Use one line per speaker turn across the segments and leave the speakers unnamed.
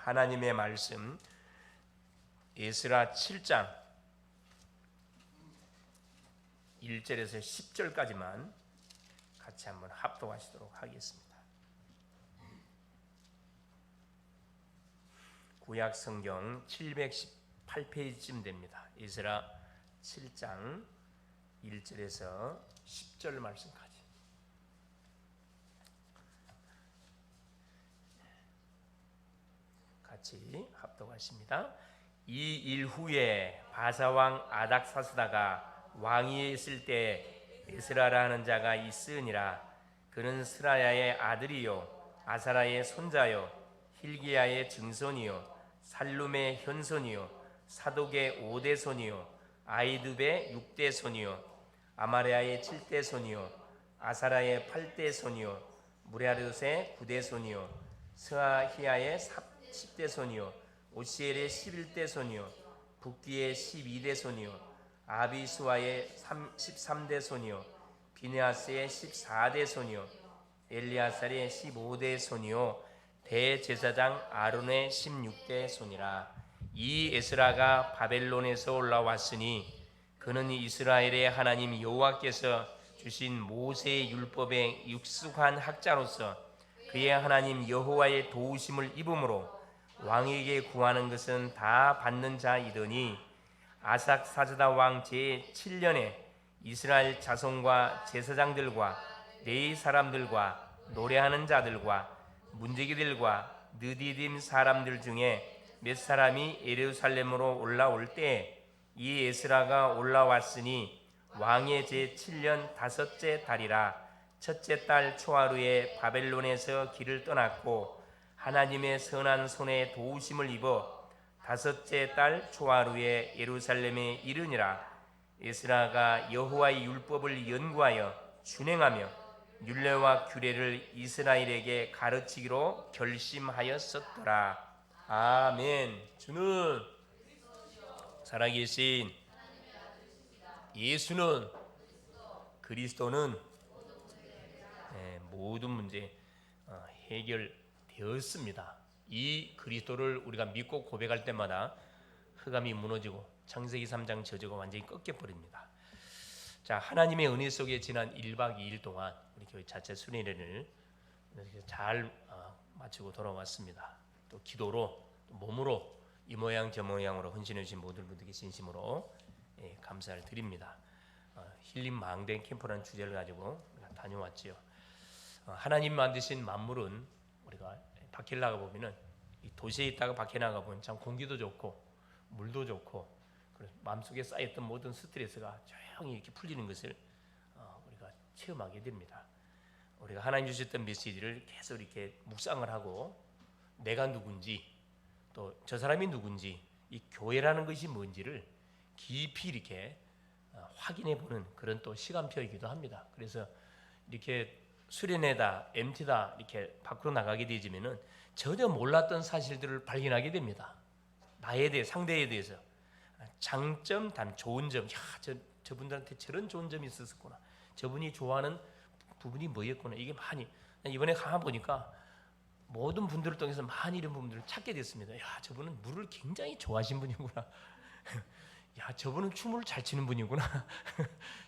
하나님의 말씀 에스라 7장 1절에서 10절까지만 같이 한번 합독하시도록 하겠습니다. 구약 성경 718페이지쯤 됩니다. 에스라 7장 1절에서 10절 말씀까지. 같이 합독하십니다. 이 일 후에 바사왕 아닥사스다가 왕위에 있을 때 에스라라 하는 자가 있으니라. 그는 스라야의 아들이요 아사라의 손자요 힐기야의 증손이요 살룸의 현손이요 사독의 5대 손이요 아이두베의 6대 손이요 아마레아의 7대 손이요 아사라의 8대 손이요 무랴르스의 9대 손이요 스아히야의 10대 손이요 오시엘의 11대 손이요 북기의 12대 손이요 아비수아의 13대 손이요 비느하스의 14대 손이요 엘리아살의 15대 손이요 대제사장 아론의 16대 손이라. 이 에스라가 바벨론에서 올라왔으니 그는 이스라엘의 하나님 여호와께서 주신 모세의 율법에 익숙한 학자로서 그의 하나님 여호와의 도우심을 입음으로 왕에게 구하는 것은 다 받는 자이더니 아삭사스다 왕 제7년에 이스라엘 자손과 제사장들과 레위 사람들과 노래하는 자들과 문지기들과 느디딤 사람들 중에 몇 사람이 예루살렘으로 올라올 때 이 에스라가 올라왔으니 왕의 제7년 다섯째 달이라. 첫째 달 초하루에 바벨론에서 길을 떠났고 하나님의 선한 손에 도우심을 입어 다섯째 달 초하루에 예루살렘에 이르니라. 에스라가 여호와의 율법을 연구하여 준행하며 율례와 규례를 이스라엘에게 가르치기로 결심하였었더라. 아멘. 주는 살아계신 예수는 그리스도는 모든 문제 해결되었습니다. 이 그리스도를 우리가 믿고 고백할 때마다 흑암이 무너지고 창세기 3장 저주가 완전히 꺾여버립니다. 자, 하나님의 은혜 속에 지난 1박 2일 동안 우리 교회 자체 순회를 잘 마치고 돌아왔습니다. 또 기도로 또 몸으로 이 모양 저 모양으로 헌신해 주신 모든 분들께 진심으로 감사를 드립니다. 힐링 망대 캠프라는 주제를 가지고 다녀왔지요. 하나님 만드신 만물은 우리가 밖에 나가 보면은 이 도시에 있다가 밖에 나가 보면 참 공기도 좋고 물도 좋고 마음속에 쌓였던 모든 스트레스가 조용히 이렇게 풀리는 것을 우리가 체험하게 됩니다. 우리가 하나님 주셨던 메시지를 계속 이렇게 묵상을 하고 내가 누군지 또 저 사람이 누군지 이 교회라는 것이 뭔지를 깊이 이렇게 확인해 보는 그런 또 시간표이기도 합니다. 그래서 이렇게 수련회다, MT다 이렇게 밖으로 나가게 되지면은 전혀 몰랐던 사실들을 발견하게 됩니다. 나에 대해 상대에 대해서 장점, 단 좋은 점, 저분들한테 저런 좋은 점이 있었구나. 저분이 좋아하는 부분이 뭐였구나. 이게 많이 이번에 가 보니까 모든 분들을 통해서 많이 이런 부분들을 찾게 됐습니다. 야, 저분은 물을 굉장히 좋아하신 분이구나. 야, 저분은 춤을 잘 추는 분이구나.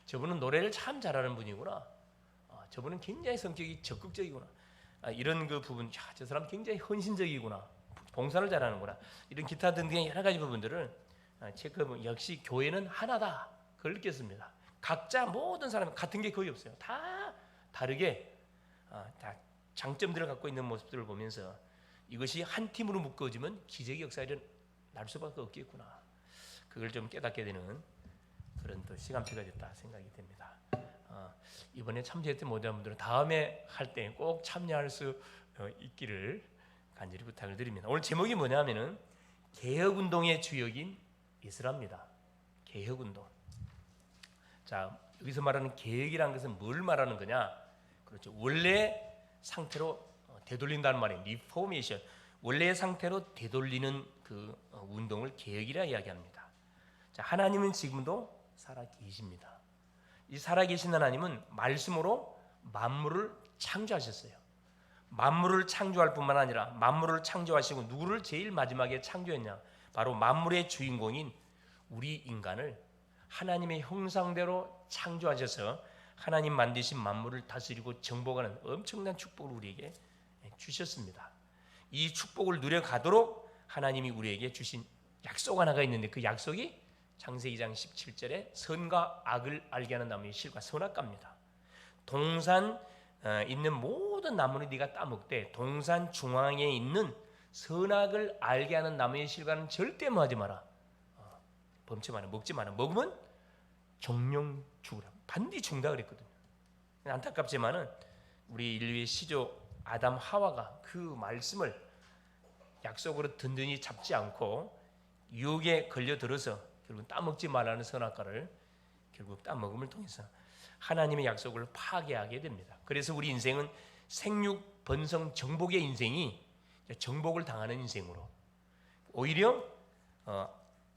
저분은 노래를 참 잘하는 분이구나. 저분은 굉장히 성격이 적극적이구나. 이런 그 부분, 야, 저 사람 굉장히 헌신적이구나. 봉사를 잘하는구나. 이런 기타 등등의 여러 가지 부분들을 체크해보면 역시 교회는 하나다. 그걸 느꼈습니다. 각자 모든 사람은 같은 게 거의 없어요. 다 다르게 다 장점들을 갖고 있는 모습들을 보면서 이것이 한 팀으로 묶어지면 기적의 역사가 날 수밖에 없겠구나. 그걸 좀 깨닫게 되는 그런 또 시간표가 됐다 생각이 됩니다. 이번에 참여했던 모든 분들은 다음에 할 때 꼭 참여할 수 있기를 간절히 부탁을 드립니다. 오늘 제목이 뭐냐면은 개혁운동의 주역인 에스라입니다. 개혁운동. 자, 여기서 말하는 개혁이라는 것은 뭘 말하는 거냐? 그렇죠. 원래 상태로 되돌린다는 말이에요. 리포메이션. 원래의 상태로 되돌리는 그 운동을 개혁이라 이야기합니다. 자, 하나님은 지금도 살아 계십니다. 이 살아 계신 하나님은 말씀으로 만물을 창조하셨어요. 만물을 창조할 뿐만 아니라 만물을 창조하시고 누구를 제일 마지막에 창조했냐? 바로 만물의 주인공인 우리 인간을 하나님의 형상대로 창조하셔서 하나님 만드신 만물을 다스리고 정복하는 엄청난 축복을 우리에게 주셨습니다. 이 축복을 누려가도록 하나님이 우리에게 주신 약속 하나가 있는데, 그 약속이 창세기 2장 17절에 선과 악을 알게 하는 나무의 실과 선악과입니다. 동산 있는 모든 나무는 네가 따먹되 동산 중앙에 있는 선악을 알게 하는 나무의 실과는 절대 뭐 하지 마라. 범치 마라. 먹지 마라. 먹으면 정령 죽으라. 반드시 죽는다 그랬거든요. 안타깝지만은 우리 인류의 시조 아담 하와가 그 말씀을 약속으로 든든히 잡지 않고 유혹에 걸려들어서 결국 따먹지 말라는 선악과를 결국 따먹음을 통해서 하나님의 약속을 파괴하게 됩니다. 그래서 우리 인생은 생육 번성 정복의 인생이 정복을 당하는 인생으로, 오히려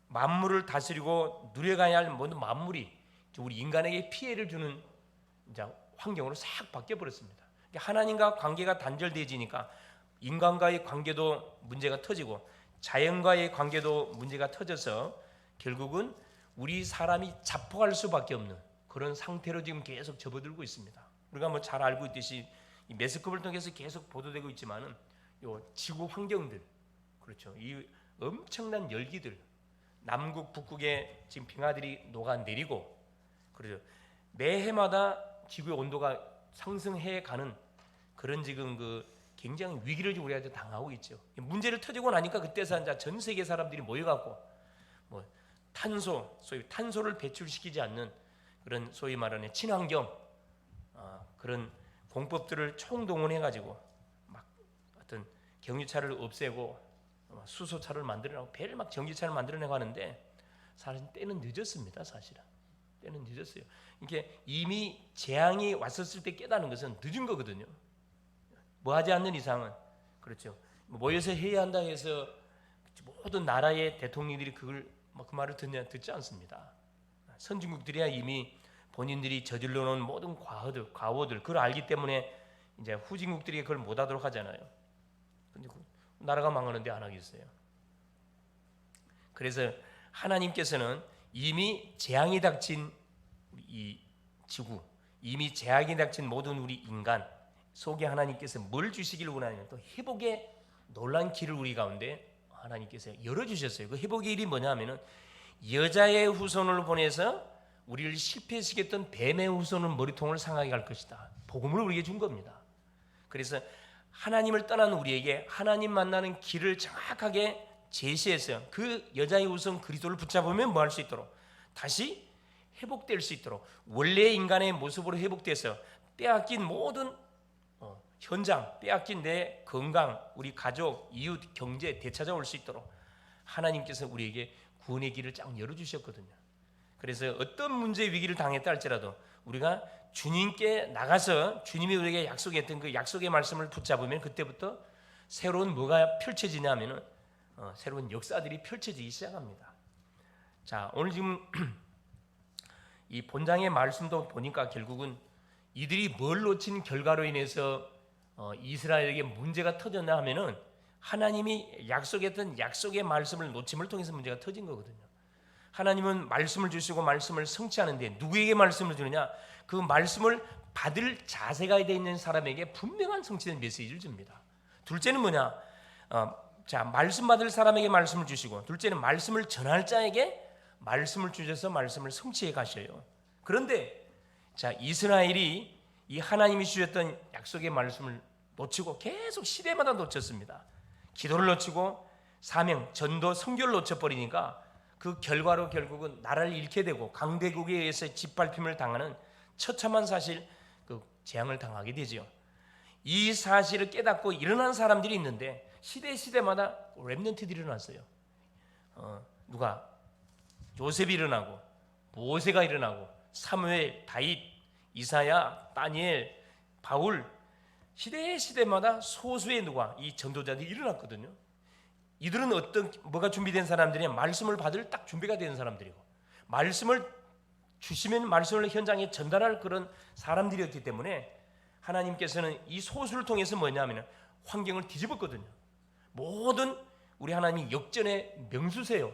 만물을 다스리고 누려가야 할 모든 만물이 우리 인간에게 피해를 주는 환경으로 싹 바뀌어 버렸습니다. 하나님과 관계가 단절되어지니까 인간과의 관계도 문제가 터지고 자연과의 관계도 문제가 터져서 결국은 우리 사람이 자폭할 수밖에 없는 그런 상태로 지금 계속 접어들고 있습니다. 우리가 뭐 잘 알고 있듯이 이 매스컴을 통해서 계속 보도되고 있지만은 요 지구 환경들, 그렇죠. 이 엄청난 열기들, 남극 북극에 지금 빙하들이 녹아내리고, 그렇죠. 매해마다 지구의 온도가 상승해 가는 그런 지금 그 굉장히 위기를 우리가 당하고 있죠. 문제를 터지고 나니까 그때서 이제 전 세계 사람들이 모여갖고 뭐 탄소, 소위 탄소를 배출시키지 않는 그런 소위 말하는 친환경 그런 공법들을 총동원해가지고 막 어떤 경유차를 없애고 수소차를 만들어내고 배를 막 전기차를 만들어내고 하는데 사실 때는 늦었습니다. 사실은 때는 늦었어요. 이게 이미 재앙이 왔었을 때 깨닫는 것은 늦은 거거든요. 뭐 하지 않는 이상은, 그렇죠. 모여서 해야 한다 해서 모든 나라의 대통령들이 그 말을 듣지 않습니다. 선진국들이야 이미 본인들이 저질러 놓은 모든 과오들 그걸 알기 때문에 이제 후진국들이 그걸 못하도록 하잖아요. 근데 나라가 망하는데 안 하겠어요. 그래서 하나님께서는 이미 재앙이 닥친 이 지구, 이미 재앙이 닥친 모든 우리 인간 속에 하나님께서 뭘 주시기를 원하냐면 또 회복의 놀란 길을 우리 가운데 하나님께서 열어주셨어요. 그 회복의 일이 뭐냐면은 여자의 후손을 보내서 우리를 실패시켰던 뱀의 후손은 머리통을 상하게 할 것이다. 복음을 우리에게 준 겁니다. 그래서 하나님을 떠난 우리에게 하나님 만나는 길을 정확하게 제시해서 그 여자의 후손 그리스도를 붙잡으면 뭐 할 수 있도록 다시 회복될 수 있도록 원래의 인간의 모습으로 회복돼서 빼앗긴 모든 현장, 빼앗긴 내 건강, 우리 가족, 이웃, 경제 되찾아올 수 있도록 하나님께서 우리에게 구원의 길을 쫙 열어주셨거든요. 그래서 어떤 문제 위기를 당했다 할지라도 우리가 주님께 나가서 주님이 우리에게 약속했던 그 약속의 말씀을 붙잡으면 그때부터 새로운 뭐가 펼쳐지냐면은 새로운 역사들이 펼쳐지기 시작합니다. 자, 오늘 지금 이 본장의 말씀도 보니까 결국은 이들이 뭘 놓친 결과로 인해서 이스라엘에게 문제가 터졌나 하면은 하나님이 약속했던 약속의 말씀을 놓침을 통해서 문제가 터진 거거든요. 하나님은 말씀을 주시고 말씀을 성취하는데 누구에게 말씀을 주느냐? 그 말씀을 받을 자세가 되어 있는 사람에게 분명한 성취된 메시지를 줍니다. 둘째는 뭐냐? 말씀 받을 사람에게 말씀을 주시고, 둘째는 말씀을 전할 자에게 말씀을 주셔서 말씀을 성취해 가셔요. 그런데 이스라엘이 이 하나님이 주셨던 약속의 말씀을 놓치고 계속 시대마다 놓쳤습니다. 기도를 놓치고 사명, 전도, 선교를 놓쳐버리니까 그 결과로 결국은 나라를 잃게 되고 강대국에 의해서 짓밟힘을 당하는 처참한 사실, 그 재앙을 당하게 되죠. 이 사실을 깨닫고 일어난 사람들이 있는데 시대마다 렘넌트들이 일어났어요. 누가? 요셉이 일어나고 모세가 일어나고 사무엘, 다윗, 이사야, 다니엘, 바울, 시대마다 소수의 누가 이 전도자들이 일어났거든요. 이들은 뭐가 준비된 사람들이냐? 말씀을 받을 딱 준비가 되는 사람들이고 말씀을 주시면 말씀을 현장에 전달할 그런 사람들이었기 때문에 하나님께서는 이 소수를 통해서 뭐냐면 환경을 뒤집었거든요. 모든 우리 하나님이 역전의 명수세요.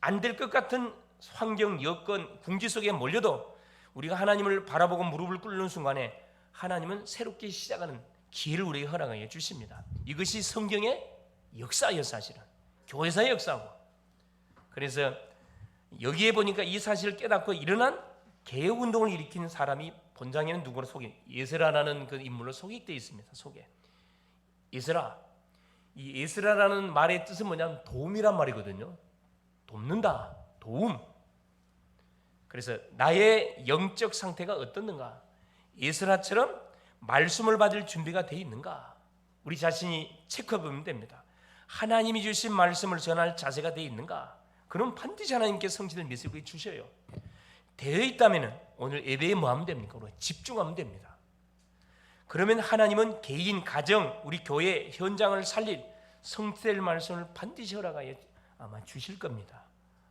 안 될 것 같은 환경, 여건, 궁지 속에 몰려도 우리가 하나님을 바라보고 무릎을 꿇는 순간에 하나님은 새롭게 시작하는 기회를 우리에게 허락하여 주십니다. 이것이 성경의 역사예요. 사실은 교회사의 역사고. 그래서 여기에 보니까 이 사실을 깨닫고 일어난 개혁운동을 일으키는 사람이 본장에는 누구로 에스라라는 그 인물로 소개되어 있습니다. 소개. 에스라. 이 에스라라는 말의 뜻은 뭐냐면 도움이란 말이거든요. 돕는다. 도움. 그래서 나의 영적 상태가 어떻는가? 에스라처럼 말씀을 받을 준비가 되어 있는가? 우리 자신이 체크해 보면 됩니다. 하나님이 주신 말씀을 전할 자세가 되어 있는가? 그럼 반드시 하나님께 성취될 메시지를 주셔요. 되어 있다면 오늘 예배에 뭐 하면 됩니까? 집중하면 됩니다. 그러면 하나님은 개인, 가정, 우리 교회 현장을 살릴 성취될 말씀을 반드시 허락하여 아마 주실 겁니다.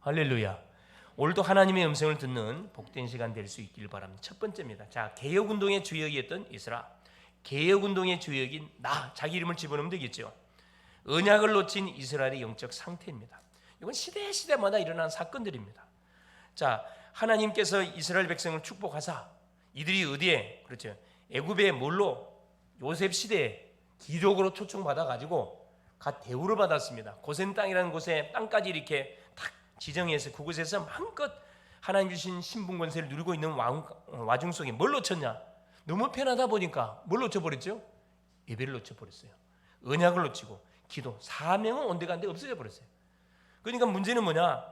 할렐루야. 오늘도 하나님의 음성을 듣는 복된 시간 될 수 있길 바랍니다. 첫 번째입니다. 자, 개혁운동의 주역이었던 에스라, 개혁운동의 주역인 자기 이름을 집어넣으면 되겠죠. 언약을 놓친 이스라엘의 영적 상태입니다. 이건 시대마다 일어난 사건들입니다. 자, 하나님께서 이스라엘 백성을 축복하사 이들이 어디에, 그렇죠, 애굽의 뭘로, 요셉 시대에 기록으로 초청받아 가지고 갓 대우를 받았습니다. 고센 땅이라는 곳에 땅까지 이렇게 탁 지정해서 그곳에서 마음껏 하나님 주신 신분 권세를 누리고 있는 와중 속에 뭘 놓쳤냐? 너무 편하다 보니까 뭘 놓쳐버렸죠? 예배를 놓쳐버렸어요. 언약을 놓치고 기도, 사명은 온데간데 없어져 버렸어요. 그러니까 문제는 뭐냐?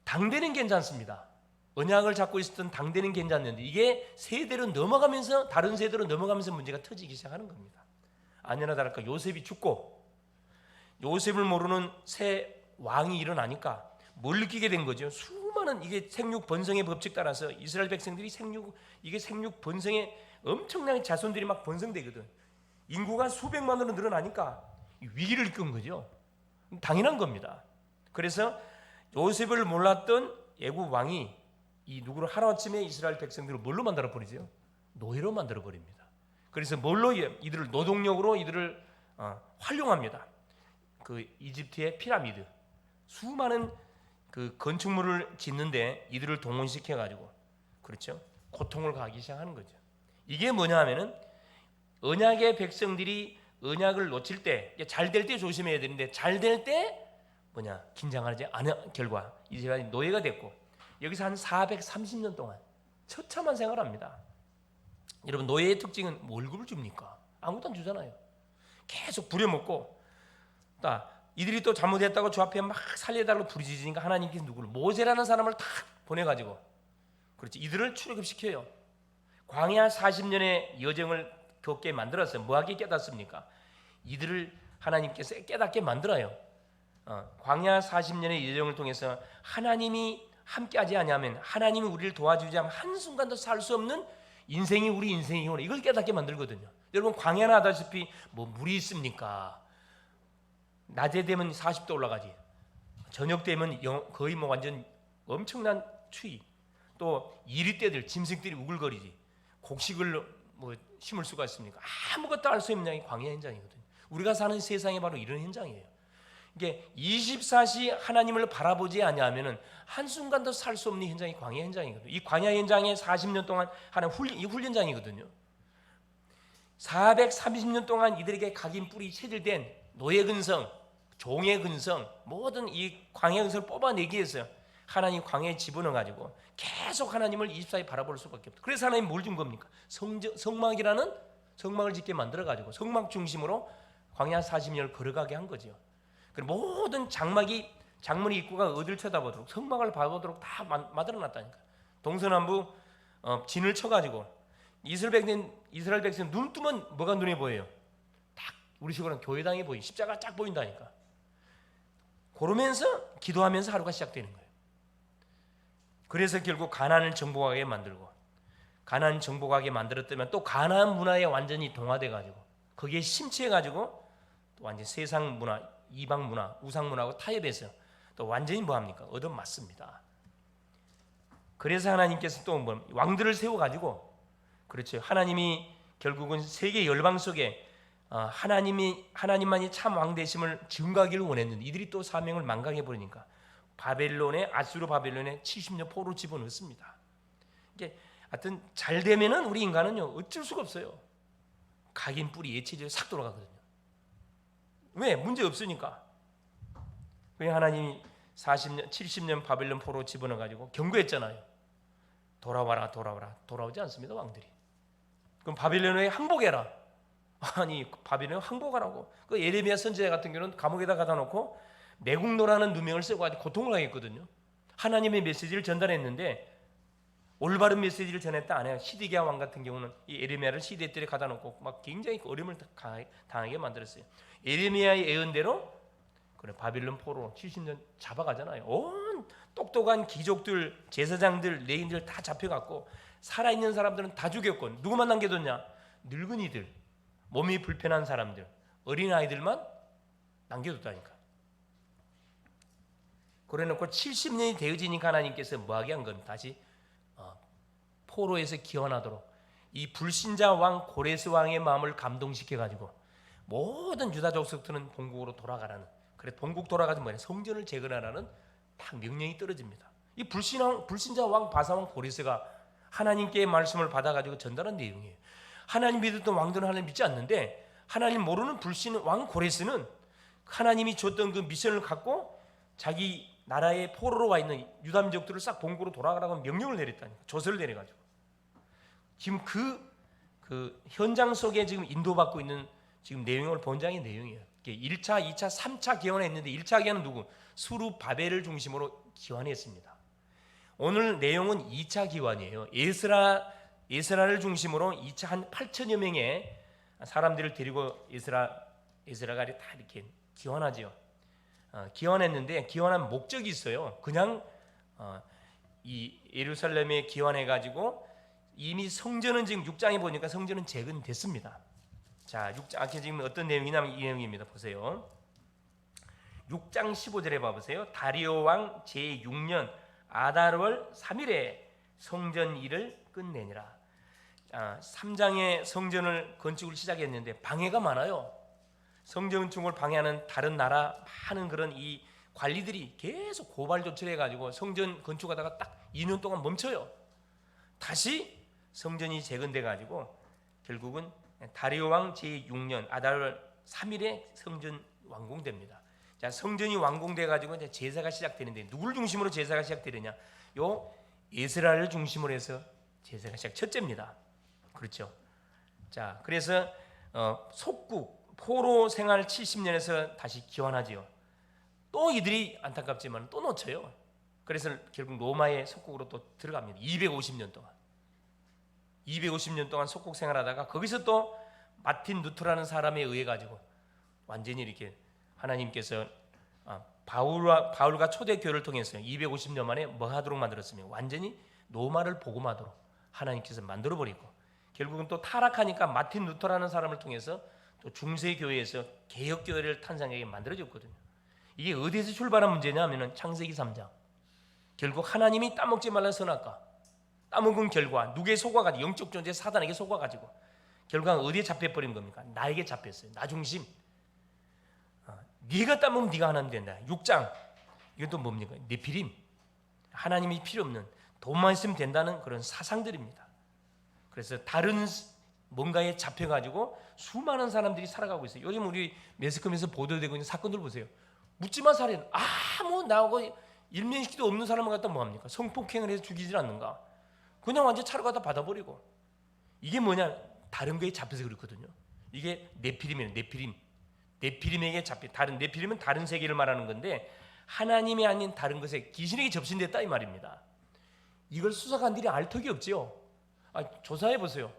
당대는 괜찮습니다. 언약을 잡고 있었던 당대는 괜찮는데 이게 세대로 넘어가면서, 다른 세대로 넘어가면서 문제가 터지기 시작하는 겁니다. 아니나 다를까 요셉이 죽고 요셉을 모르는 새 왕이 일어나니까 뭘 느끼게 된 거죠? 수많은, 이게 생육 번성의 법칙 따라서 이스라엘 백성들이 생육 번성의 엄청난 자손들이 막 번성되거든. 인구가 수백만으로 늘어나니까 위기를 겪은 거죠. 당연한 겁니다. 그래서 요셉을 몰랐던 애굽 왕이 이 누구를 하루아침에 이스라엘 백성들을 뭘로 만들어 버리죠? 노예로 만들어 버립니다. 그래서 뭘로 이들을 노동력으로 이들을 활용합니다. 그 이집트의 피라미드, 수많은 그 건축물을 짓는데 이들을 동원시켜 가지고, 그렇죠, 고통을 가하기 시작하는 거죠. 이게 뭐냐면은 언약의 백성들이 언약을 놓칠 때, 잘 될 때 조심해야 되는데 잘 될 때 긴장하지 않은 결과 이스라엘이 노예가 됐고, 여기서 한 430년 동안 처참한 생활합니다. 여러분, 노예의 특징은 뭐 월급을 줍니까? 아무것도 안 주잖아요. 계속 부려먹고, 이들이 또 잘못했다고 주 앞에 막 살려달라고 부르짖으니까 하나님께서 누구를, 모세라는 사람을 탁 보내가지고, 그렇지, 이들을 출애굽시켜요. 광야 40년의 여정을 겪게 만들었어요. 뭐하게 깨닫습니까? 이들을 하나님께서 깨닫게 만들어요. 광야 40년의 여정을 통해서 하나님이 함께하지 아니하면, 하나님이 우리를 도와주지 않으면 한순간도 살 수 없는 인생이 우리 인생이구나, 이걸 깨닫게 만들거든요. 여러분, 광야나 하다시피 뭐 물이 있습니까? 낮에 되면 40도 올라가지, 저녁 되면 거의 뭐 완전 엄청난 추위, 또 이리떼들, 짐승들이 우글거리지, 곡식을 뭐 심을 수가 있습니까? 아무것도 알 수 없는 광야 현장이거든요. 우리가 사는 세상이 바로 이런 현장이에요. 이게 24시 하나님을 바라보지 아니하면은 한순간도 살 수 없는 현장이 광야 현장이거든요. 이 광야 현장에 40년 동안 하는 훈련장이거든요. 430년 동안 이들에게 각인 뿌리 체질된 노예 근성, 종의 근성, 모든 이 광야 근성을 뽑아내기 위해서 하나님 광야에 집어넣어 가지고 계속 하나님을 24시 바라볼 수밖에 없다. 그래서 하나님 뭘 준 겁니까? 성막이라는, 성막을 짓게 만들어 가지고 성막 중심으로 광야 40년을 걸어가게 한 거죠. 그리고 모든 장문의 입구가 어딜 쳐다보도록, 성막을 봐보도록 다 만들어놨다니까. 동서남북 진을 쳐가지고 이스라엘 백성 눈 뜨면 뭐가 눈에 보여요? 딱 우리 식으로는 교회당이 보이, 십자가 쫙 보인다니까. 그러면서 기도하면서 하루가 시작되는 거예요. 그래서 결국 가나안을 정복하게 만들고, 가나안 정복하게 만들었다면 또 가나안 문화에 완전히 동화돼가지고 거기에 심취해가지고 또 완전 세상 문화, 이방 문화, 우상 문화하고 타협해서 또 완전히 뭐합니까? 얻어맞습니다. 그래서 하나님께서 또 왕들을 세워가지고, 그렇죠, 하나님이 결국은 세계 열방 속에 하나님만이 참 왕 되심을 증거하기를 원했는데 이들이 또 사명을 망각해 버리니까 아수르 바벨론에 70년 포로 집어넣습니다. 이게 하여튼 잘 되면은 우리 인간은요 어쩔 수가 없어요. 각인 뿌리 예체적으로 싹 돌아가거든요. 왜? 문제 없으니까. 왜 하나님이 70년 바벨론 포로 집어넣어 가지고 경고했잖아요. 돌아와라. 돌아오지 않습니다, 왕들이. 그럼 바벨론에 항복해라. 아니, 바벨론에 항복하라고. 그 예레미야 선지자 같은 경우는 감옥에다 가다 놓고 매국노라는 누명을 쓰고 아주 고통을 하겠거든요. 하나님의 메시지를 전달했는데 올바른 메시지를 전했다 안 해요. 시드기야 왕 같은 경우는 이 예레미야를 시대들에 가다 놓고 막 굉장히 어려움을 당하게 만들었어요. 예레미야의 예언대로 그래 바빌론 포로 70년 잡아가잖아요. 온 똑똑한 귀족들, 제사장들, 레인들 다 잡혀갔고 살아있는 사람들은 다 죽였고 누구만 남겨뒀냐? 늙은이들, 몸이 불편한 사람들, 어린아이들만 남겨뒀다니까. 그래놓고 70년이 되어지니까 하나님께서 뭐하게 한 건 다시 포로에서 기원하도록 이 불신자 왕 고레스 왕의 마음을 감동시켜가지고 모든 유다 족속들은 본국으로 돌아가라는, 그래 본국 돌아가서 뭐냐, 성전을 재건하라는 딱 명령이 떨어집니다. 이 불신자 왕 바사왕 고레스가 하나님께 말씀을 받아가지고 전달한 내용이에요. 하나님 믿었던 왕들은 하나님 믿지 않는데 하나님 모르는 불신 왕 고레스는 하나님이 줬던 그 미션을 갖고 자기 나라의 포로로 와 있는 유다 민족들을 싹 본국으로 돌아가라고 명령을 내렸다니까. 조서를 내려가지고 지금 그 현장 속에 지금 인도받고 있는 지금 내용을 본장의 내용이에요. 1차, 2차, 3차 기원했는데 1차 기원은 누구? 수르 바벨을 중심으로 기원했습니다. 오늘 내용은 2차 기원이에요. 에스라를 중심으로 2차 한 8천여 명의 사람들을 데리고 에스라가 다 이렇게 기원하지요. 기원했는데 기원한 목적이 있어요. 그냥 이 예루살렘에 기원해가지고 이미 성전은 지금 6장에 보니까 성전은 재건됐습니다. 자, 6장 지금 어떤 내용이냐면 이 내용입니다. 보세요. 6장 15절에 봐보세요. 다리오 왕 제6년 아달월 3일에 성전 일을 끝내니라. 3장에 성전을 건축을 시작했는데 방해가 많아요. 성전 건축을 방해하는 다른 나라 많은 그런 이 관리들이 계속 고발 조치를 해가지고 성전 건축하다가 딱 2년 동안 멈춰요. 다시 성전이 재건돼가지고 결국은 다리오 왕 제6년 아달월 3일에 성전 완공됩니다. 자, 성전이 완공돼가지고 이제 제사가 시작되는데 누구를 중심으로 제사가 시작되느냐? 요 에스라를 중심으로 해서 제사가 첫째입니다. 그렇죠? 자, 그래서 속국 포로 생활 70년에서 다시 기원하지요. 또 이들이 안타깝지만 또 놓쳐요. 그래서 결국 로마의 속국으로 또 들어갑니다. 250년 동안 속국 생활하다가 거기서 또 마틴 루터라는 사람에 의해 가지고 완전히 이렇게 하나님께서 바울과 초대교회를 통해서 250년 만에 뭐 하도록 만들었으면 완전히 로마를 복음하도록 하나님께서 만들어버리고 결국은 또 타락하니까 마틴 루터라는 사람을 통해서 또 중세교회에서 개혁교회를 탄생하게 만들어졌거든요. 이게 어디에서 출발한 문제냐 하면 창세기 3장. 결국 하나님이 따먹지 말라는 선악과 따먹은 결과 누구에 속아가지고 영적 존재 사단에게 속아가지고 결과는 어디에 잡혀버린 겁니까? 나에게 잡혔어요. 나 중심. 네가 따먹으면 네가 하나님 된다. 6장. 이건 또 뭡니까? 네피림. 하나님이 필요 없는 돈만 있으면 된다는 그런 사상들입니다. 그래서 다른 뭔가에 잡혀가지고 수많은 사람들이 살아가고 있어요. 요즘 우리 매스컴에서 보도되고 있는 사건들 보세요. 묻지마 살인. 뭐 나하고 일면식도 없는 사람을 갖다 뭐합니까? 성폭행을 해서 죽이질 않는가? 그냥 완전 차로 갖다 받아버리고. 이게 뭐냐? 다른 거에 잡혀서 그렇거든요. 이게 네피림이에요. 네피림에게 다른 네피림은 다른 세계를 말하는 건데 하나님이 아닌 다른 것에 귀신에게 접신됐다 이 말입니다. 이걸 수사관들이 알 턱이 없지요. 조사해 보세요.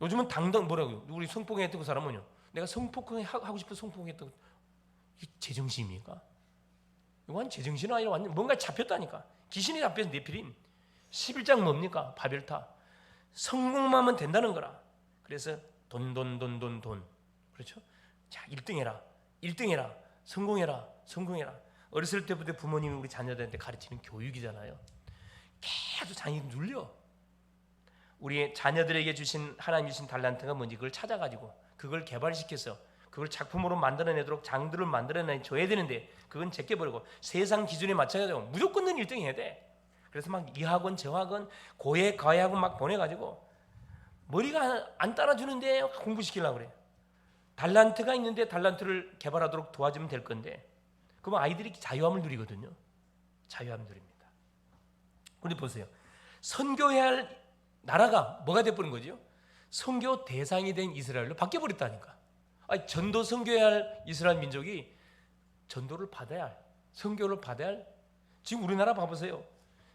요즘은 당당 뭐라고요? 우리 성폭행했던 그 사람은요. 내가 성폭행하고 싶어 성폭행했던 이 제정신입니까? 이건 제정신 아니라 완전 뭔가 잡혔다니까. 귀신이 잡혀서 네피림. 11장 뭡니까? 바벨타. 성공만 하면 된다는 거라. 그래서 돈. 그렇죠? 자, 1등해라. 성공해라. 어렸을 때부터 부모님이 우리 자녀들한테 가르치는 교육이잖아요. 계속 자녀들 눌려. 우리의 자녀들에게 주신 하나님이 주신 달란트가 뭔지 그걸 찾아가지고 그걸 개발시켜서 그걸 작품으로 만들어내도록 장들을 만들어내줘야 되는데 그건 제껴버리고 세상 기준에 맞춰가지고 무조건 넌 1등 해야 돼. 그래서 막 이 학원 저 학원 고해 과외학원 막 보내가지고 머리가 안 따라주는데 공부시키려고 그래. 달란트가 있는데 달란트를 개발하도록 도와주면 될 건데 그러면 아이들이 자유함을 누리거든요. 자유함을 누립니다. 그런데 보세요. 선교해야 할 나라가 뭐가 돼버린 거죠? 선교 대상이 된 이스라엘로 바뀌어버렸다니까. 아니, 전도 선교해야 할 이스라엘 민족이 전도를 받아야 할, 선교를 받아야 할. 지금 우리나라 봐보세요.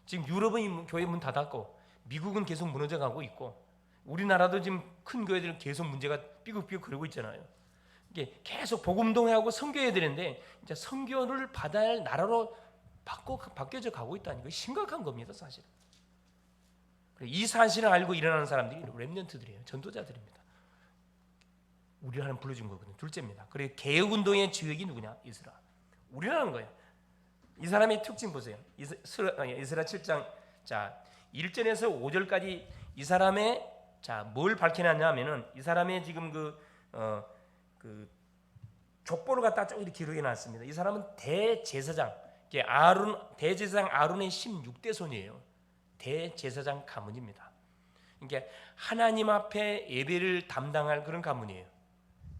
지금 유럽은 교회 문 닫았고 미국은 계속 무너져가고 있고 우리나라도 지금 큰 교회들은 계속 문제가 삐걱삐걱 그러고 있잖아요. 이게 계속 복음동회하고 선교해야 되는데 이제 선교를 받아야 할 나라로 바뀌어져 가고 있다니까. 심각한 겁니다, 사실. 이 사실을 알고 일어나는 사람들이 렘넌트들이에요. 전도자들입니다. 우리 하나님 불러준 거거든요. 둘째입니다. 그리고 개혁운동의 주역이 누구냐? 이스라. 우리라는 거예요. 이 사람의 특징 보세요. 이스라 7장 자 1절에서 5절까지 이 사람의 뭘 밝혀놨냐 하면은 이 사람의 지금 그 족보를 갖다 쭉 이렇게 기록해 놨습니다. 이 사람은 대제사장, 대제사장 아론의 16대 손이에요. 대제사장 가문입니다. 그러니까 하나님 앞에 예배를 담당할 그런 가문이에요.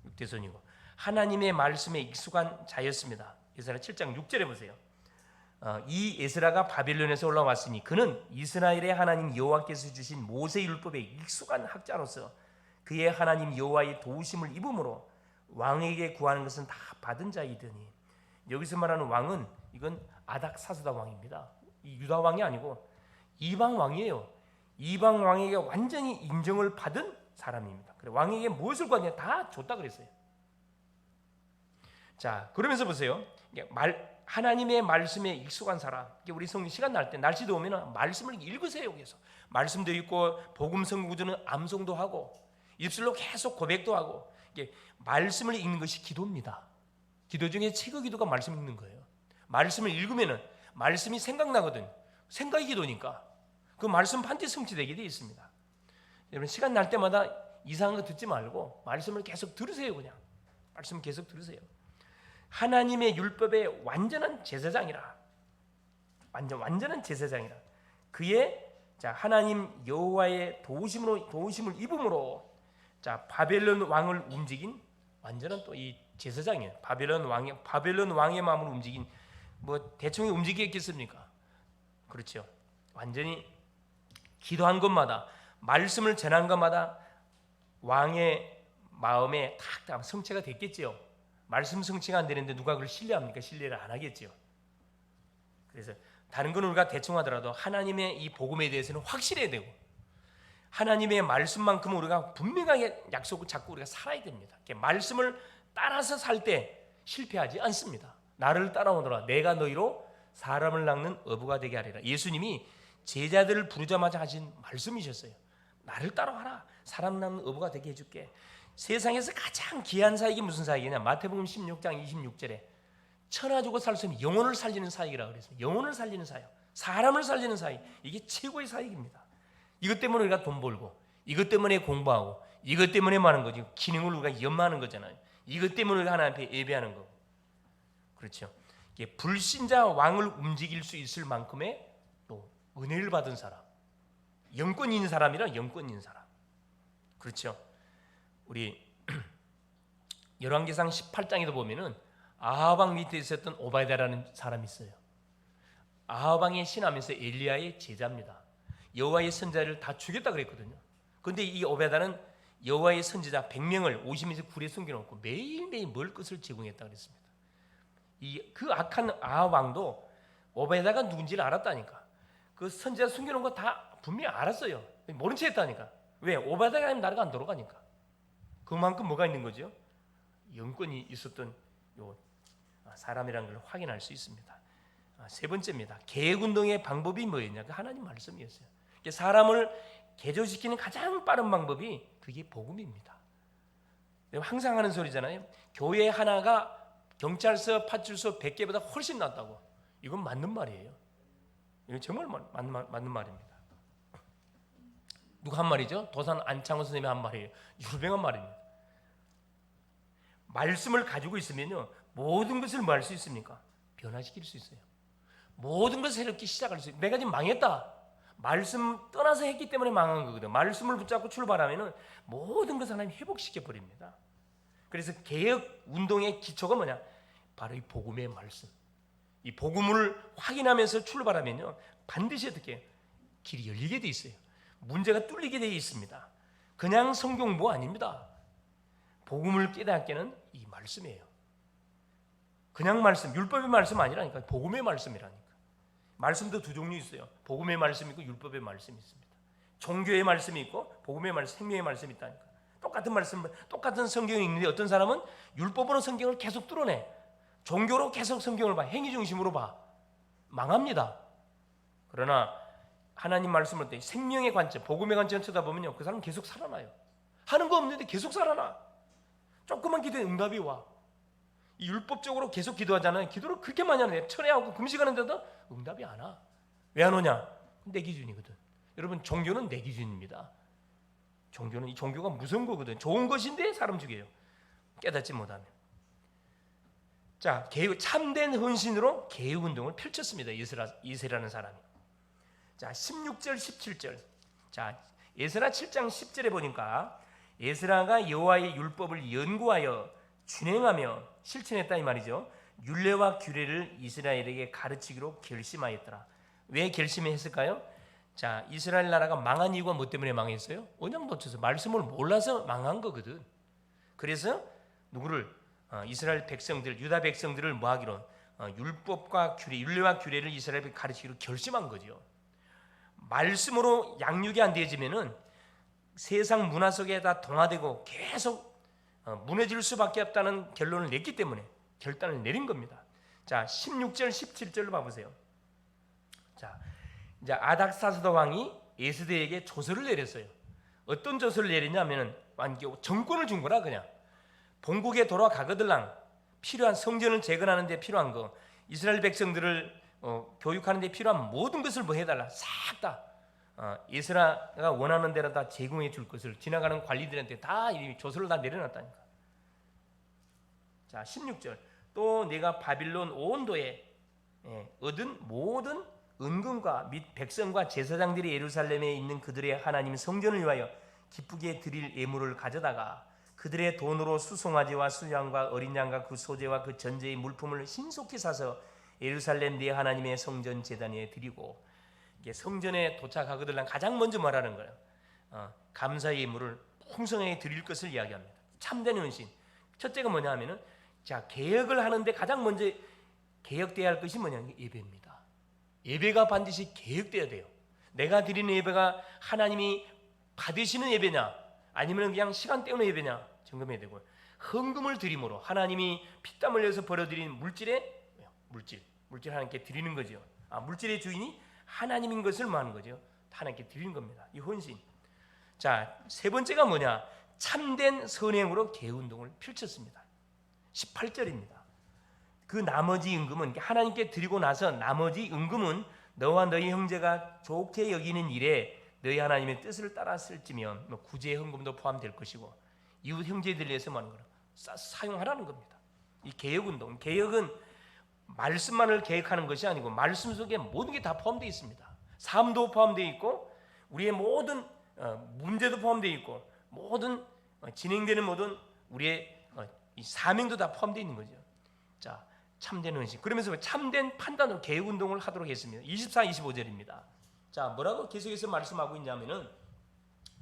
6대 손이고 하나님의 말씀에 익숙한 자였습니다. 예사라 7장 6절에 보세요. 이 에스라가 바벨론에서 올라왔으니 그는 이스라엘의 하나님 여호와께서 주신 모세 율법에 익숙한 학자로서 그의 하나님 여호와의 도우심을 입음으로 왕에게 구하는 것은 다 받은 자이더니. 여기서 말하는 왕은 이건 아닥사스다 왕입니다. 이 유다 왕이 아니고 이방 왕이에요. 이방 왕에게 완전히 인정을 받은 사람입니다. 그래, 왕에게 무엇을 구하냐 다 줬다 그랬어요. 자, 그러면서 보세요. 하나님의 말씀에 익숙한 사람. 우리 성경 시간 날 때 날씨 더우면 말씀을 읽으세요. 그래서 말씀도 읽고 복음 성구주는 암송도 하고 입술로 계속 고백도 하고 말씀을 읽는 것이 기도입니다. 기도 중에 최고 기도가 말씀 읽는 거예요. 말씀을 읽으면은 말씀이 생각나거든. 생각이 기도니까 그 말씀 반드시 성취되게 되어 있습니다. 여러분 시간 날 때마다 이상한 거 듣지 말고 말씀을 계속 들으세요. 그냥 말씀 계속 들으세요. 하나님의 율법의 완전한 제사장이라. 완전한 제사장이라. 그의 하나님 여호와의 도우심을 입음으로 바벨론 왕을 움직인 완전한 또 이 제사장이에요. 바벨론 왕의 마음을 움직인 뭐 대충 움직이겠습니까? 그렇죠. 완전히 기도한 것마다 말씀을 전한 것마다 왕의 마음에 탁 성취가 됐겠지요. 말씀 성취가 안 되는데 누가 그걸 신뢰합니까? 신뢰를 안 하겠죠. 그래서 다른 건 우리가 대충 하더라도 하나님의 이 복음에 대해서는 확실해야 되고 하나님의 말씀만큼 우리가 분명하게 약속을 잡고 우리가 살아야 됩니다. 말씀을 따라서 살 때 실패하지 않습니다. 나를 따라오너라 내가 너희로 사람을 낚는 어부가 되게 하리라. 예수님이 제자들을 부르자마자 하신 말씀이셨어요. 나를 따라와라. 사람 낚는 어부가 되게 해줄게. 세상에서 가장 귀한 사역이 무슨 사역이냐? 마태복음 16장 26절에 천하 주고 살 수 없는 영혼을 살리는 사역이라고 그랬어요. 영혼을 살리는 사역, 사람을 살리는 사역, 이게 최고의 사역입니다. 이것 때문에 우리가 돈 벌고 이것 때문에 공부하고 이것 때문에 많은 거지. 기능을 우리가 연마하는 거잖아요. 이것 때문에 우리가 하나님 앞에 예배하는 거고. 그렇죠. 이게 불신자 왕을 움직일 수 있을 만큼의 또 은혜를 받은 사람, 영권 있는 사람이라 영권 있는 사람. 그렇죠. 우리 열왕기상 18장에도 보면은 아합 왕 밑에 있었던 오바댜라는 사람이 있어요. 아합 왕의 신하면서 엘리야의 제자입니다. 여호와의 선지자를 다 죽였다 그랬거든요. 그런데 이 오베다는 여호와의 선지자 100명을 50에서 굴에 숨겨놓고 매일매일 먹을 것을 제공했다 그랬습니다. 그 악한 아합 왕도 오베다가 누군지를 알았다니까. 그 선지자 숨겨놓은 거 다 분명히 알았어요. 모른 채 했다니까. 왜? 오베다가 아니면 나라가 안 돌아가니까. 그만큼 뭐가 있는 거죠? 영권이 있었던 요 사람이라는 걸 확인할 수 있습니다. 세 번째입니다. 개혁운동의 방법이 뭐였냐? 그 하나님 말씀이었어요. 사람을 개조시키는 가장 빠른 방법이 그게 복음입니다. 항상 하는 소리잖아요. 교회 하나가 경찰서, 파출소 100개보다 훨씬 낫다고. 이건 맞는 말이에요. 이건 정말 맞는 말입니다. 누가 한 말이죠? 도산 안창호 선생님이 한 말이에요. 유명한 말입니다. 말씀을 가지고 있으면요, 모든 것을 뭐 할 수 있습니까? 변화시킬 수 있어요. 모든 것을 새롭게 시작할 수 있어요. 내가 지금 망했다. 말씀 떠나서 했기 때문에 망한 거거든. 말씀을 붙잡고 출발하면은 모든 것을 하나님 회복시켜 버립니다. 그래서 개혁 운동의 기초가 뭐냐? 바로 이 복음의 말씀. 이 복음을 확인하면서 출발하면요, 반드시 어떻게 길이 열리게 돼 있어요. 문제가 뚫리게 돼 있습니다. 그냥 성경부 아닙니다. 복음을 깨닫게는 이 말씀이에요. 그냥 말씀, 율법의 말씀 아니라니까. 복음의 말씀이라니까. 말씀도 두 종류 있어요. 복음의 말씀이 있고 율법의 말씀이 있습니다. 종교의 말씀이 있고 복음의 말씀, 생명의 말씀이 있다니까. 똑같은 말씀, 똑같은 성경이 있는데 어떤 사람은 율법으로 성경을 계속 뚫어내. 종교로 계속 성경을 봐. 행위 중심으로 봐. 망합니다. 그러나 하나님 말씀을 때 생명의 관점, 복음의 관점 쳐다보면요, 그 사람은 계속 살아나요. 하는 거 없는데 계속 살아나. 조금만 기도해 응답이 와. 이 율법적으로 계속 기도하잖아요. 기도를 그렇게 많이 하는데 철회하고 금식하는데도 응답이 안 와. 왜 안 오냐? 내 기준이거든. 여러분, 종교는 내 기준입니다. 종교는, 이 종교가 무서운 거거든. 좋은 것인데 사람 죽여요. 깨닫지 못하면. 자, 참된 헌신으로 개혁운동을 펼쳤습니다. 이스라라는 사람이. 자, 16절 17절. 자, 에스라 7장 10절에 보니까 에스라가 여호와의 율법을 연구하여 준행하며 실천했다 이 말이죠. 율례와 규례를 이스라엘에게 가르치기로 결심하였더라. 왜 결심했을까요? 자, 이스라엘 나라가 망한 이유가 뭐 때문에 망했어요? 언약 놓쳐서, 말씀을 몰라서 망한 거거든. 그래서 누구를, 이스라엘 백성들, 유다 백성들을 뭐 하기로, 율법과 규례, 율례와 규례를 이스라엘에게 가르치기로 결심한 거죠. 말씀으로 양육이 안 되어지면은 세상 문화 속에 다 동화되고 계속 무너질 수밖에 없다는 결론을 냈기 때문에 결단을 내린 겁니다. 자, 16절 17절로 봐보세요. 자, 이제 아닥사스다 왕이 에스더에게 조서를 내렸어요. 어떤 조서를 내렸냐면은 정권을 준 거라. 그냥 본국에 돌아가거들랑 필요한 성전을 재건하는 데 필요한 거, 이스라엘 백성들을 교육하는 데 필요한 모든 것을 뭐 해달라. 싹 다 에스라가 원하는 대로 다 제공해 줄 것을 지나가는 관리들한테 다 이 조서를 다 내려놨다니까. 자, 16절. 또 내가 바빌론 온도에 얻은 모든 은금과 및 백성과 제사장들이 예루살렘에 있는 그들의 하나님 성전을 위하여 기쁘게 드릴 예물을 가져다가 그들의 돈으로 수송아지와 수양과 어린 양과 그 소재와 그 전제의 물품을 신속히 사서 예루살렘 네 하나님의 성전 제단에 드리고, 이게 성전에 도착하거들랑 가장 먼저 말하는 거예요. 감사의 예물을 풍성하게 드릴 것을 이야기합니다. 참된 헌신. 첫째가 뭐냐 하면은, 자, 개혁을 하는데 가장 먼저 개혁돼야 할 것이 뭐냐? 예배입니다. 예배가 반드시 개혁돼야 돼요. 내가 드리는 예배가 하나님이 받으시는 예배냐, 아니면 그냥 시간 때우는 예배냐 점검해야 되고, 헌금을 드림으로 하나님이 피땀 흘려서 벌어들인 물질 하나님께 드리는 거죠. 물질의 주인이 하나님인 것을 뭐 하는 거죠? 하나님께 드리는 겁니다. 이 헌신. 자, 세 번째가 뭐냐? 참된 선행으로 개혁운동을 펼쳤습니다. 18절입니다. 그 나머지 은금은, 하나님께 드리고 나서 나머지 은금은 너와 너희 형제가 좋게 여기는 일에 너희 하나님의 뜻을 따랐을지면 구제 헌금도 포함될 것이고, 이웃 형제들을 위해서 뭐 하는 거라? 사용하라는 겁니다. 이 개혁운동, 개혁은 말씀만을 개혁하는 것이 아니고 말씀 속에 모든 게 다 포함되어 있습니다. 삶도 포함되어 있고 우리의 모든 문제도 포함되어 있고 모든 진행되는 모든 우리의 이 사명도 다 포함되어 있는 거죠. 자, 참된 헌신. 그러면서 참된 판단으로 개혁운동을 하도록 했습니다. 24, 25절입니다. 자, 뭐라고 계속해서 말씀하고 있냐면은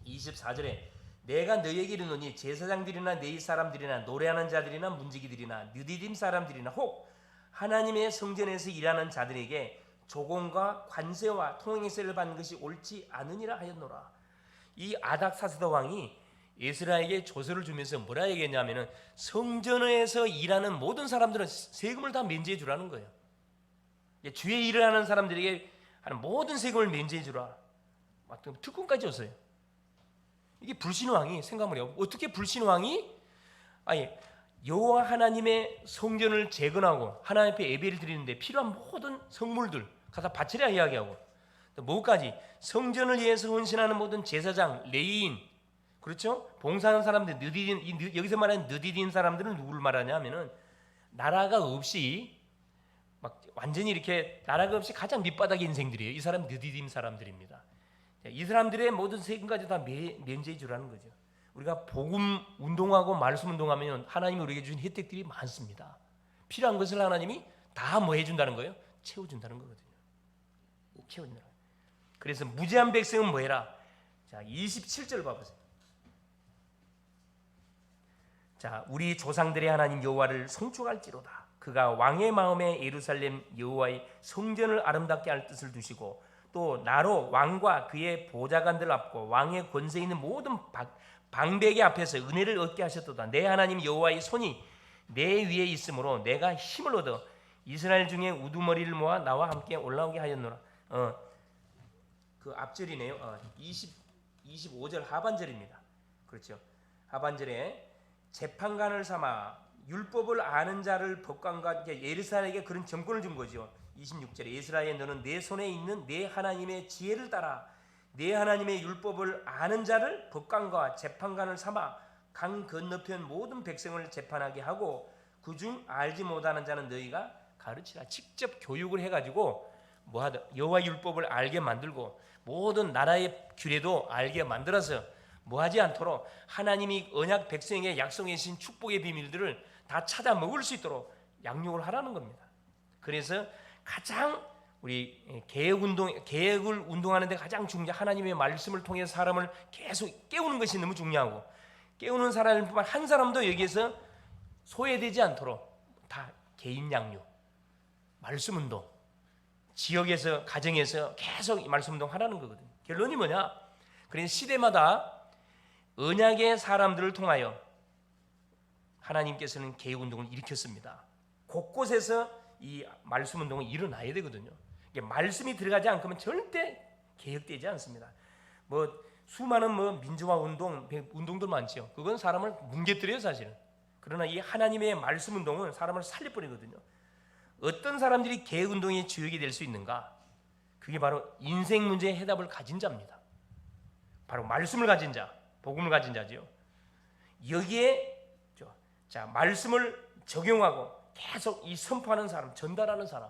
24절에 내가 너희에게 이르노니 제사장들이나 네이 사람들이나 노래하는 자들이나 문지기들이나 느디딤 사람들이나 혹 하나님의 성전에서 일하는 자들에게 조공과 관세와 통행세를 받는 것이 옳지 않으니라 하였노라. 이 아닥사스다 왕이 에스라에게 조서를 주면서 뭐라 얘기했냐면은 성전에서 일하는 모든 사람들은 세금을 다 면제해 주라는 거예요. 주의 일을 하는 사람들에게 하는 모든 세금을 면제해 주라. 특권까지 줬어요. 이게 불신왕이 생각을 해요. 어떻게 불신왕이 여호와 하나님의 성전을 재건하고 하나님 앞에 예배를 드리는데 필요한 모든 성물들 갖다 바치라 이야기하고, 또 뭐까지? 성전을 위해서 헌신하는 모든 제사장, 레위인, 그렇죠? 봉사하는 사람들, 여기서 말하는 느디딘 사람들은 누구를 말하냐면은 나라가 없이 막 완전히 이렇게 나라가 없이 가장 밑바닥의 인생들이에요. 이 사람 느디딘 사람들입니다. 이 사람들의 모든 세금까지 다 면제해 주라는 거죠. 우리가 복음 운동하고 말씀 운동하면 하나님이 우리에게 주신 혜택들이 많습니다. 필요한 것을 하나님이 다 뭐 해준다는 거예요? 채워준다는 거거든요. 채워준다는 거예요. 그래서 무죄한 백성은 뭐 해라? 자, 27절 봐보세요. 자, 우리 조상들의 하나님 여호와를 송축할지로다. 그가 왕의 마음에 예루살렘 여호와의 성전을 아름답게 할 뜻을 두시고 또 나로 왕과 그의 보좌관들 앞과 왕의 권세 있는 모든 방백의 앞에서 은혜를 얻게 하셨도다. 내 하나님 여호와의 손이 내 위에 있으므로 내가 힘을 얻어 이스라엘 중에 우두머리를 모아 나와 함께 올라오게 하였노라. 그 앞절이네요. 25절 하반절입니다. 그렇죠. 하반절에 재판관을 삼아 율법을 아는 자를 법관과 예루살렘에게 그런 정권을 준 거죠. 26절에 이스라엘 너는 내 손에 있는 내 하나님의 지혜를 따라 내 하나님의 율법을 아는 자를 법관과 재판관을 삼아 강 건너편 모든 백성을 재판하게 하고 그중 알지 못하는 자는 너희가 가르치라. 직접 교육을 해가지고 뭐하다 여호와 율법을 알게 만들고 모든 나라의 규례도 알게 만들어서 뭐하지 않도록 하나님이 언약 백성에게 약속해 주신 축복의 비밀들을 다 찾아 먹을 수 있도록 양육을 하라는 겁니다. 그래서 가장 우리 계획을 운동하는 데 가장 중요한 하나님의 말씀을 통해 사람을 계속 깨우는 것이 너무 중요하고 깨우는 사람뿐만 한 사람도 여기에서 소외되지 않도록 다 개인 양육, 말씀 운동, 지역에서 가정에서 계속 말씀 운동 하라는 거거든요. 결론이 뭐냐? 그래서 시대마다 언약의 사람들을 통하여 하나님께서는 개혁 운동을 일으켰습니다. 곳곳에서 이 말씀 운동은 일어나야 되거든요. 말씀이 들어가지 않으면 절대 개혁되지 않습니다. 뭐 수많은 민주화 운동들 많죠. 그건 사람을 뭉개뜨려요 사실은. 그러나 이 하나님의 말씀 운동은 사람을 살려버리거든요. 어떤 사람들이 개혁 운동의 주역이 될 수 있는가? 그게 바로 인생 문제의 해답을 가진 자입니다. 바로 말씀을 가진 자, 복음을 가진 자죠. 여기에 자 말씀을 적용하고 계속 이 선포하는 사람, 전달하는 사람,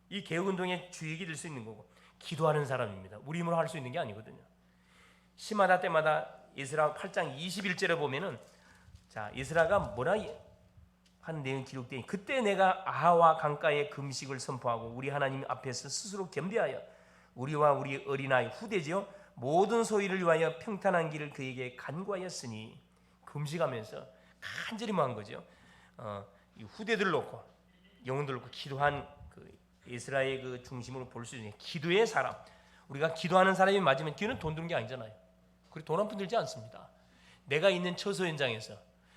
이 개혁운동의 주역이 될 수 있는 거고 기도하는 사람입니다. 우리 힘으로 할 수 있는 게 아니거든요. 시마다 때마다 에스라 8장 21절에 보면은 자 에스라가 뭐라 하는 내용이 기록되니 그때 내가 아하와 강가의 금식을 선포하고 우리 하나님 앞에서 스스로 겸비하여 우리와 우리 어린아이 후대지요 모든 소위를 위하여 평탄한 길을 그에게 간구하였으니 금식하면서 간절히 뭐한 거죠. 이 후대들을 놓고 영혼들을 놓고 기도한 그 이스라엘 그 중심으로 볼 수 있는 기도의 사람. 우리가 기도하는 사람이 맞으면 기도는 돈 드는 게 아니잖아요. 그리고 돈 한 푼 들지 않습니다. 내가 있는 처소 현장에서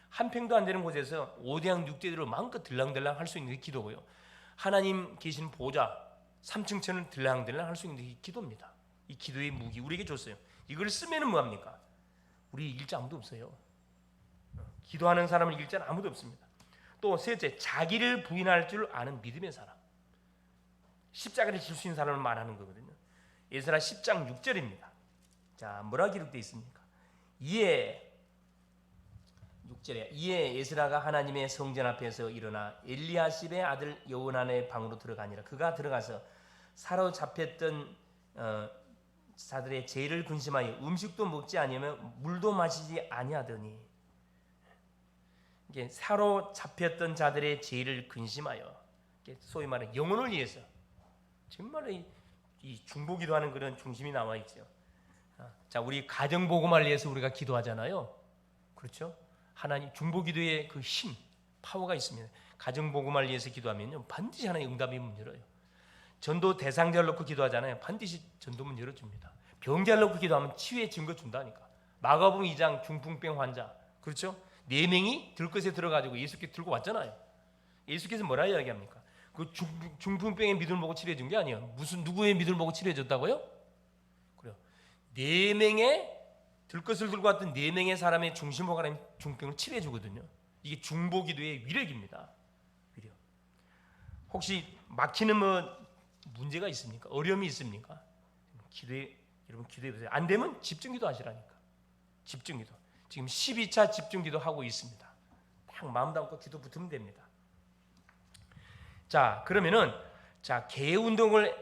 한 평도 안 되는 곳에서 5대양 6대대로 마음껏 들랑들랑 할 수 있는 게 기도고요. 하나님 계신 보좌 3층 천을 들랑들랑 할 수 있는 게 기도입니다. 이 기도의 무기 우리에게 줬어요. 이걸 쓰면은 뭐합니까? 우리 이길 자 아무도 없어요. 기도하는 사람을 이길 자는 아무도 없습니다. 또 셋째, 자기를 부인할 줄 아는 믿음의 사람. 십자가를 질 수 있는 사람을 말하는 거거든요. 에스라 10장 6절입니다. 자, 뭐라 기록되어 있습니까? 이에 6절에 이에 에스라가 하나님의 성전 앞에서 일어나 엘리야십의 아들 여호나의 방으로 들어가니라. 그가 들어가서 사로잡혔던 자들의 죄를 근심하여 음식도 먹지 아니하며 물도 마시지 아니하더니 이게 사로잡혔던 자들의 죄를 근심하여 소위 말해 영혼을 위해서 정말 이 중보기도하는 그런 중심이 나와 있죠. 자, 우리 가정 복음을 위해서 우리가 기도하잖아요. 그렇죠? 하나님 중보기도의 그 힘, 파워가 있습니다. 가정 복음을 위해서 기도하면요 반드시 하나님 응답의 문 열어요. 전도 대상자를 놓고 기도하잖아요. 반드시 전도문 열어줍니다. 병자를 놓고 기도하면 치유의 증거 준다니까. 마가복음 2장 중풍병 환자 그렇죠? 4명이 들것에 들어가지고 예수께 들고 왔잖아요. 예수께서 뭐라 이야기합니까? 그 중풍병의 믿음을 보고 치료해 준 게 아니에요. 무슨 누구의 믿음을 보고 치료해 줬다고요? 그래요. 4명의 들것을 들고 왔던 4명의 사람의 중심으로 가는 중풍을 치료해 주거든요. 이게 중보기도의 위력입니다. 위력. 혹시 막히는 문제가 있습니까? 어려움이 있습니까? 여러분 기도해 보세요. 안 되면 집중기도 하시라니까. 집중기도. 지금 12차 집중기도 하고 있습니다. 딱 마음 담고 기도 붙으면 됩니다. 자, 그러면은 개회 운동을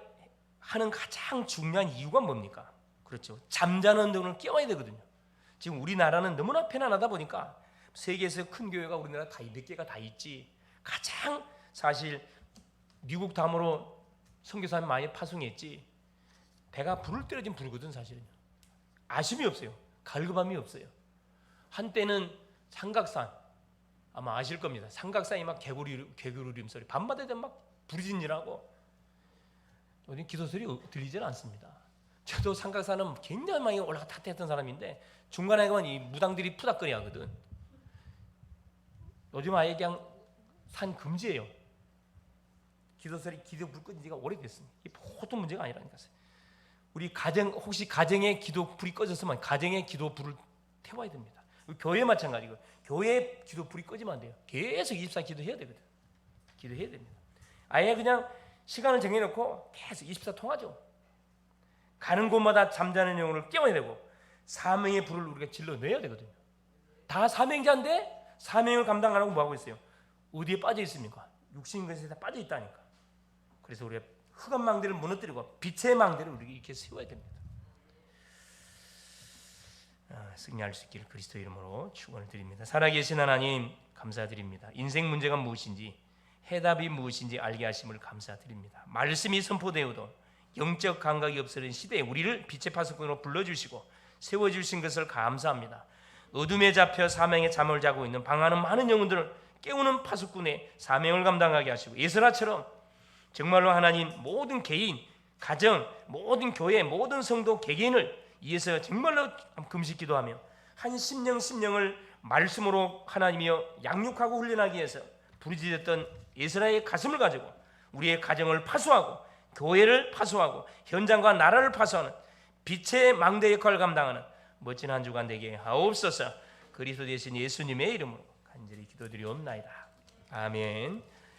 하는 가장 중요한 이유가 뭡니까? 그렇죠. 잠자는 운동을 깨워야 되거든요. 지금 우리나라는 너무나 편안하다 보니까 세계에서 큰 교회가 우리나라 다 몇 개가 다 있지. 가장 사실 미국 다음으로 선교사님 많이 파송했지. 배가 불을 때려진 불거든 사실은. 아쉬움이 없어요. 갈급함이 없어요. 한때는 삼각산 아마 아실 겁니다. 삼각산이 막 개구리 소리 밤마다 되면 막 부르짖느라고 어디 기도 소리 들리질 않습니다. 저도 삼각산은 굉장히 많이 올라갔다 했던 사람인데 중간에 가면 이 무당들이 푸닥거리 하거든. 요즘 아예 그냥 산 금지예요. 기도 소리, 기도 불 꺼진 지가 오래됐습니다. 이게 보통 문제가 아니라니까요. 우리 혹시 가정에 기도 불이 꺼졌으면 가정에 기도 불을 태워야 됩니다. 교회 마찬가지고 교회 기도 불이 꺼지면 안 돼요. 계속 24 기도해야 되거든. 기도해야 됩니다. 아예 그냥 시간을 정해놓고 계속 24 통하죠. 가는 곳마다 잠자는 영혼을 깨워야 되고 사명의 불을 우리가 질러내야 되거든요. 다 사명자인데 사명을 감당 안 하고 뭐하고 있어요? 어디에 빠져 있습니까? 육신 것에 다 빠져 있다니까. 그래서 우리가 흑암 망대를 무너뜨리고 빛의 망대를 우리가 이렇게 세워야 됩니다. 승리할 수 있기를 그리스도 이름으로 축원을 드립니다. 살아계신 하나님 감사드립니다. 인생 문제가 무엇인지 해답이 무엇인지 알게 하심을 감사드립니다. 말씀이 선포되어도 영적 감각이 없어진 시대에 우리를 빛의 파수꾼으로 불러주시고 세워주신 것을 감사합니다. 어둠에 잡혀 사명의 잠을 자고 있는 방황하는 많은 영혼들을 깨우는 파수꾼의 사명을 감당하게 하시고 예선아처럼 정말로 하나님 모든 개인, 가정, 모든 교회, 모든 성도 개개인을 위해서 정말로 금식 기도하며 한 심령을 말씀으로 하나님이여 양육하고 훈련하기 위해서 부르짖었던 예스라의 가슴을 가지고 우리의 가정을 파수하고 교회를 파수하고 현장과 나라를 파수하는 빛의 망대 역할을 감당하는 멋진 한 주간 되게 하옵소서. 그리스도 되신 예수님의 이름으로 간절히 기도드리옵나이다. 아멘.